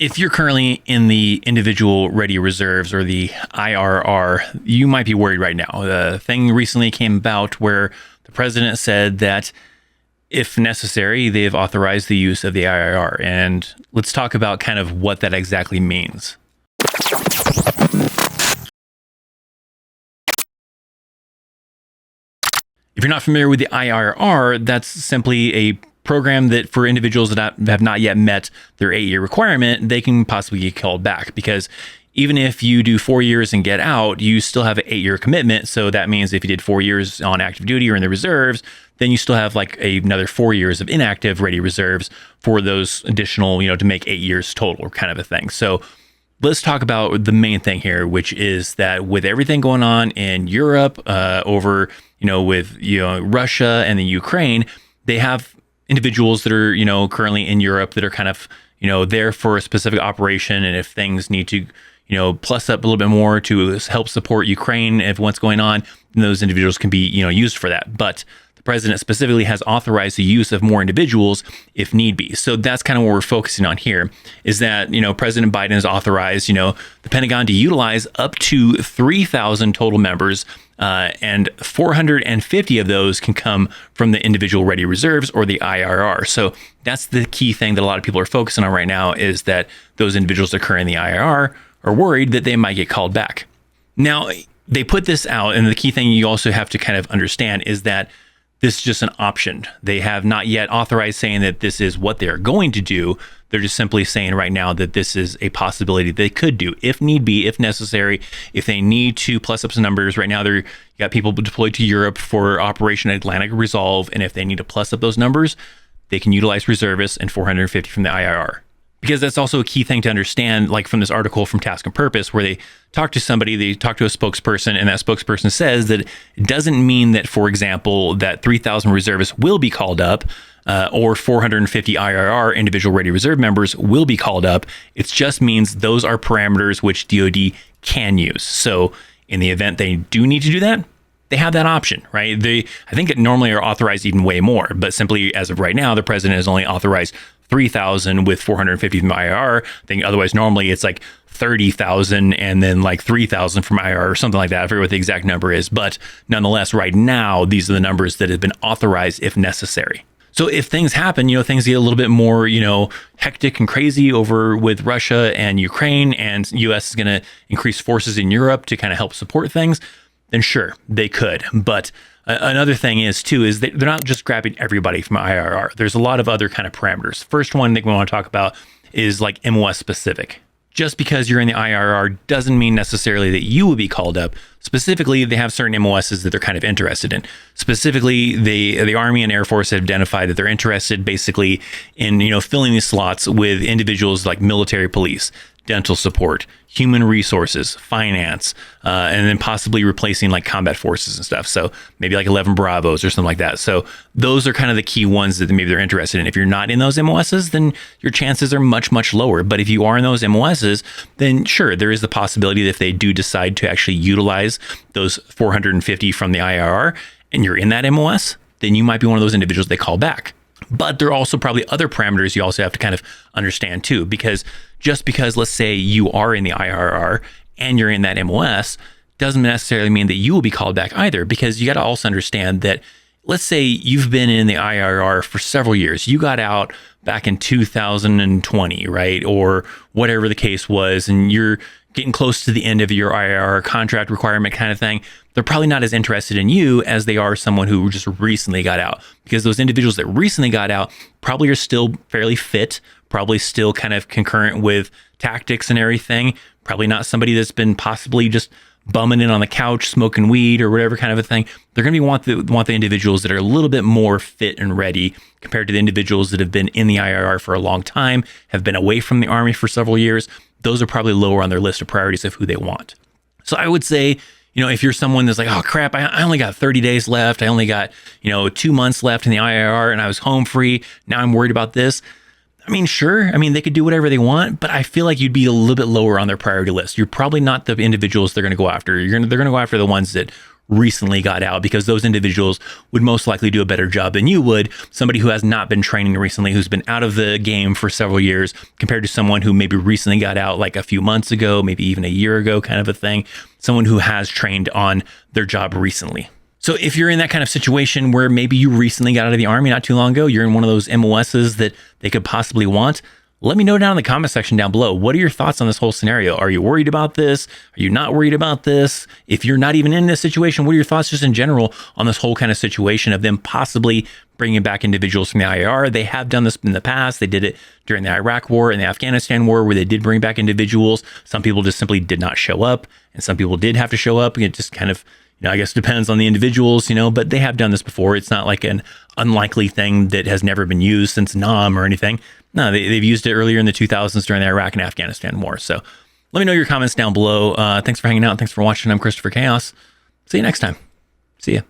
If you're currently in the individual ready reserves or the IRR, you might be worried right now. The thing recently came about where the president said that if necessary, they've authorized the use of the IRR. And let's talk about kind of what that exactly means. If you're not familiar with the IRR, that's simply a program that for individuals that have not yet met their 8-year requirement, they can possibly get called back, because even if you do 4 years and get out, you still have an 8-year commitment. So that means if you did 4 years on active duty or in the reserves, then you still have like another 4 years of inactive ready reserves for those additional, to make 8 years total kind of a thing. So let's talk about the main thing here, which is that with everything going on in Europe, over, with, Russia and the Ukraine, they have individuals that are, currently in Europe that are kind of, there for a specific operation. And if things need to, plus up a little bit more to help support Ukraine, if what's going on, then those individuals can be, used for that. But the president specifically has authorized the use of more individuals if need be. So that's kind of what we're focusing on here, is that, President Biden has authorized, the Pentagon to utilize up to 3,000 total members, and 450 of those can come from the individual ready reserves or the IRR. So that's the key thing that a lot of people are focusing on right now, is that those individuals that occur in the IRR are worried that they might get called back. Now, they put this out, and the key thing you also have to kind of understand is that this is just an option. They have not yet authorized saying that this is what they're going to do. They're just simply saying right now that this is a possibility they could do if need be, if necessary, if they need to plus up some numbers. Right now, you got people deployed to Europe for Operation Atlantic Resolve, and if they need to plus up those numbers, they can utilize reservists and 450 from the IRR. Because that's also a key thing to understand, like from this article from Task and Purpose, where they talk to somebody, they talk to a spokesperson, and that spokesperson says that it doesn't mean that, for example, that 3,000 reservists will be called up, or 450 IRR individual ready reserve members will be called up. It just means those are parameters which DoD can use. So in the event they do need to do that, they have that option, right? I think it normally are authorized even way more, but simply as of right now, the president has only authorized 3,000 with 450 from IRR. I think otherwise normally it's like 30,000 and then like 3,000 from IRR or something like that. I forget what the exact number is, but nonetheless, right now, these are the numbers that have been authorized if necessary. So if things happen, things get a little bit more, hectic and crazy over with Russia and Ukraine, and US is going to increase forces in Europe to kind of help support things, then sure, they could. But another thing is they're not just grabbing everybody from IRR. There's a lot of other kind of parameters. First one that we want to talk about is like MOS specific. Just because you're in the IRR doesn't mean necessarily that you will be called up. Specifically, they have certain MOSs that they're kind of interested in. Specifically, the Army and Air Force have identified that they're interested basically in, filling these slots with individuals like military police, dental support, human resources, finance, and then possibly replacing like combat forces and stuff. So maybe like 11 Bravos or something like that. So those are kind of the key ones that maybe they're interested in. If you're not in those MOSs, then your chances are much, much lower. But if you are in those MOSs, then sure, there is the possibility that if they do decide to actually utilize those 450 from the IRR and you're in that MOS, then you might be one of those individuals they call back. But there are also probably other parameters you also have to kind of understand too, because just because, let's say, you are in the IRR and you're in that MOS doesn't necessarily mean that you will be called back either, because you got to also understand that, let's say you've been in the IRR for several years. You got out back in 2020, right? Or whatever the case was, and you're getting close to the end of your IRR contract requirement kind of thing. They're probably not as interested in you as they are someone who just recently got out, because those individuals that recently got out probably are still fairly fit, probably still kind of concurrent with tactics and everything. Probably not somebody that's been possibly just bumming in on the couch, smoking weed or whatever kind of a thing. They're going to want the individuals that are a little bit more fit and ready compared to the individuals that have been in the IRR for a long time, have been away from the Army for several years. Those are probably lower on their list of priorities of who they want. So I would say, if you're someone that's like, oh crap, I only got 30 days left. I only got, 2 months left in the IRR and I was home free. Now I'm worried about this. I mean, sure. I mean, they could do whatever they want, but I feel like you'd be a little bit lower on their priority list. You're probably not the individuals they're going to go after. They're going to go after the ones that recently got out, because those individuals would most likely do a better job than you would somebody who has not been training recently, who's been out of the game for several years, compared to someone who maybe recently got out like a few months ago, maybe even a year ago, kind of a thing, someone who has trained on their job recently. So if you're in that kind of situation where maybe you recently got out of the Army not too long ago, you're in one of those MOSs that they could possibly want, let me know down in the comment section down below. What are your thoughts on this whole scenario? Are you worried about this? Are you not worried about this? If you're not even in this situation, what are your thoughts just in general on this whole kind of situation of them possibly bringing back individuals from the IRR? They have done this in the past. They did it during the Iraq War and the Afghanistan War, where they did bring back individuals. Some people just simply did not show up, and some people did have to show up. It just kind of, I guess depends on the individuals, but they have done this before. It's not like an unlikely thing that has never been used since Nam or anything. No, they've used it earlier in the 2000s during the Iraq and Afghanistan War. So let me know your comments down below. Thanks for hanging out. Thanks for watching. I'm Christopher Chaos. See you next time. See ya.